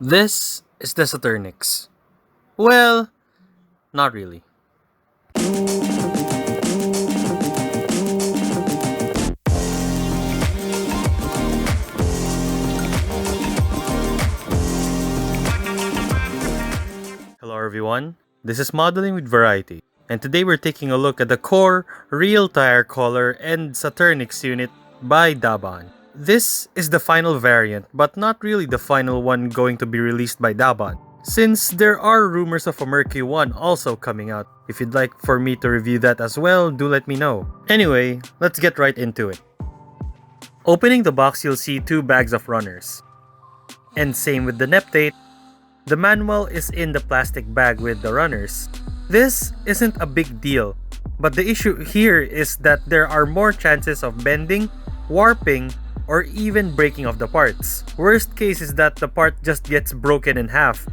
This is the Saturnix. Well, not really. Hello everyone, this is Modeling with Variety, and today we're taking a look at the core, real Tyre Color and Saturnix unit by Daban. This is the final variant, but not really the final one going to be released by Daban, since there are rumors of a murky one also coming out. If you'd like for me to review that as well, do let me know. Anyway, let's get right into it. Opening the box, you'll see two bags of runners. And same with the Neptate, the manual is in the plastic bag with the runners. This isn't a big deal, but the issue here is that there are more chances of bending, warping, or even breaking of the parts. Worst case is that the part just gets broken in half,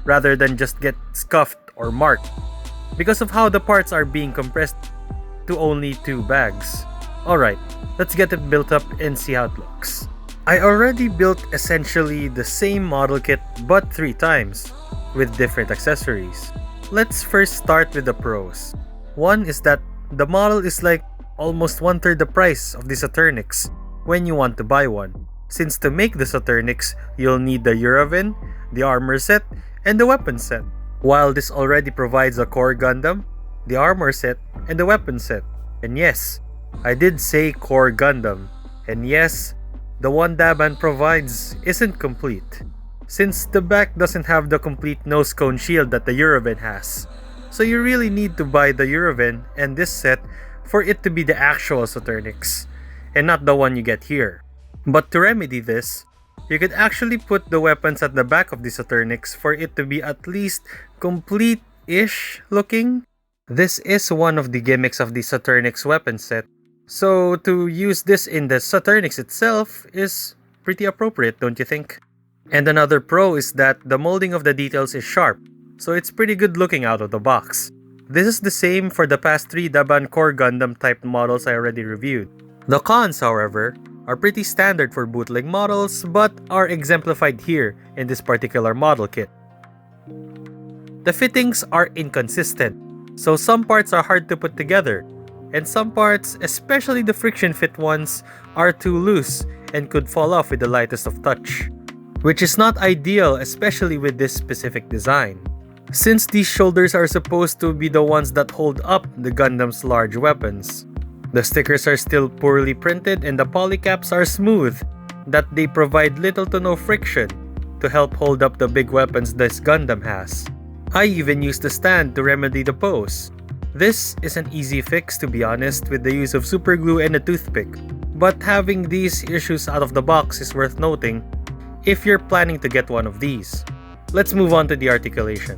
rather than just get scuffed or marked, because of how the parts are being compressed to only two bags. Alright, let's get it built up and see how it looks. I already built essentially the same model kit but 3 times, with different accessories. Let's first start with the pros. One is that the model is like almost 1/3 the price of the Saturnix when you want to buy one, since to make the Saturnix, you'll need the Eurovin, the armor set, and the weapon set. While this already provides a core Gundam, the armor set, and the weapon set. And yes, I did say core Gundam, and yes, the one Daban provides isn't complete, since the back doesn't have the complete nose cone shield that the Eurovin has. So you really need to buy the Eurovin and this set for it to be the actual Saturnix, and not the one you get here. But to remedy this, you could actually put the weapons at the back of the Saturnix for it to be at least complete-ish looking. This is one of the gimmicks of the Saturnix weapon set, so to use this in the Saturnix itself is pretty appropriate, don't you think? And another pro is that the molding of the details is sharp, so it's pretty good looking out of the box. This is the same for the past 3 Daban Core Gundam type models I already reviewed. The cons, however, are pretty standard for bootleg models but are exemplified here in this particular model kit. The fittings are inconsistent, so some parts are hard to put together, and some parts, especially the friction fit ones, are too loose and could fall off with the lightest of touch, which is not ideal, especially with this specific design, since these shoulders are supposed to be the ones that hold up the Gundam's large weapons. The stickers are still poorly printed and the polycaps are smooth, that they provide little to no friction to help hold up the big weapons this Gundam has. I even used the stand to remedy the pose. This is an easy fix, to be honest, with the use of super glue and a toothpick, but having these issues out of the box is worth noting if you're planning to get one of these. Let's move on to the articulation.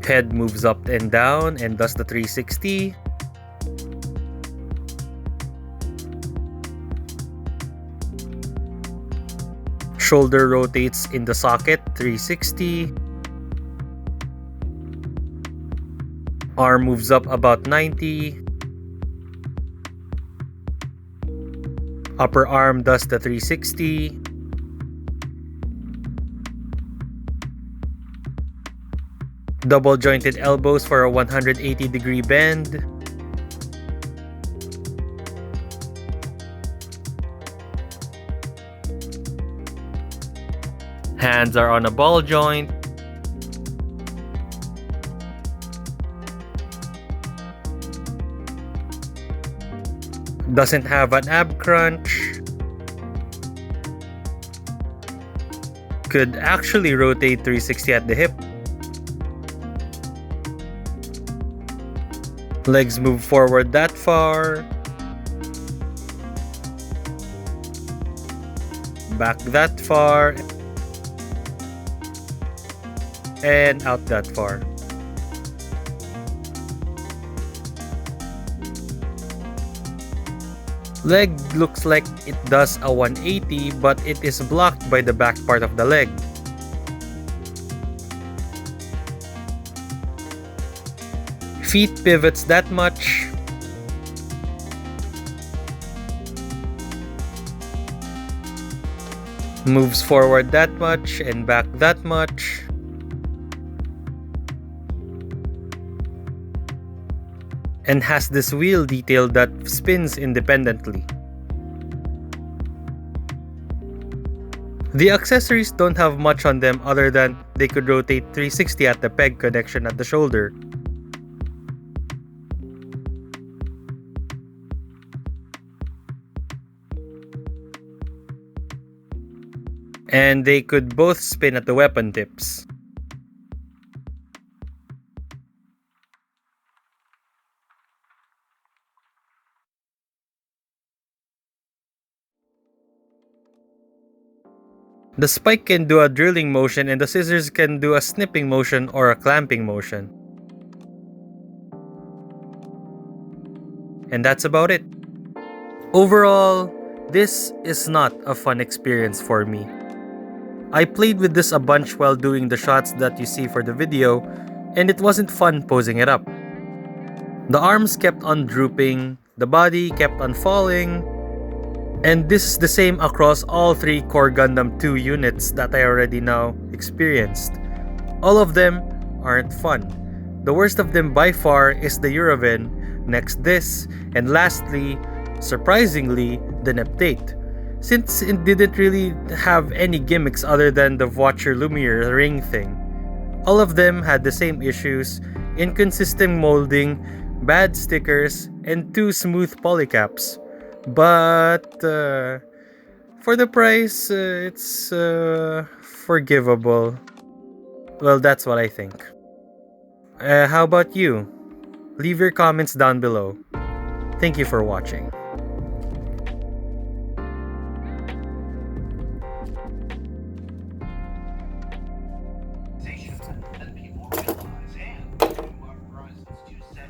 Head moves up and down and does the 360. Shoulder rotates in the socket 360. Arm moves up about 90. Upper arm does the 360. Double jointed elbows for a 180-degree bend. Hands are on a ball joint. Doesn't have an ab crunch. Could actually rotate 360 at the hip. Legs move forward that far. Back that far. And out that far. Leg looks like it does a 180, but it is blocked by the back part of the leg. Feet pivots that much. Moves forward that much and back that much. And has this wheel detail that spins independently. The accessories don't have much on them other than they could rotate 360 at the peg connection at the shoulder. And they could both spin at the weapon tips. The spike can do a drilling motion and the scissors can do a snipping motion or a clamping motion. And that's about it. Overall, this is not a fun experience for me. I played with this a bunch while doing the shots that you see for the video, and it wasn't fun posing it up. The arms kept on drooping, the body kept on falling, and this is the same across all 3 Core Gundam 2 units that I already now experienced. All of them aren't fun. The worst of them by far is the Eurovin, next this, and lastly, surprisingly, the Neptate. Since it didn't really have any gimmicks other than the Watcher Lumiere ring thing. All of them had the same issues: inconsistent molding, bad stickers, and 2 smooth polycaps. But for the price, it's forgivable. Well, that's what I think. How about you? Leave your comments down below. Thank you for watching. That people realize, and whoever runs these 2 set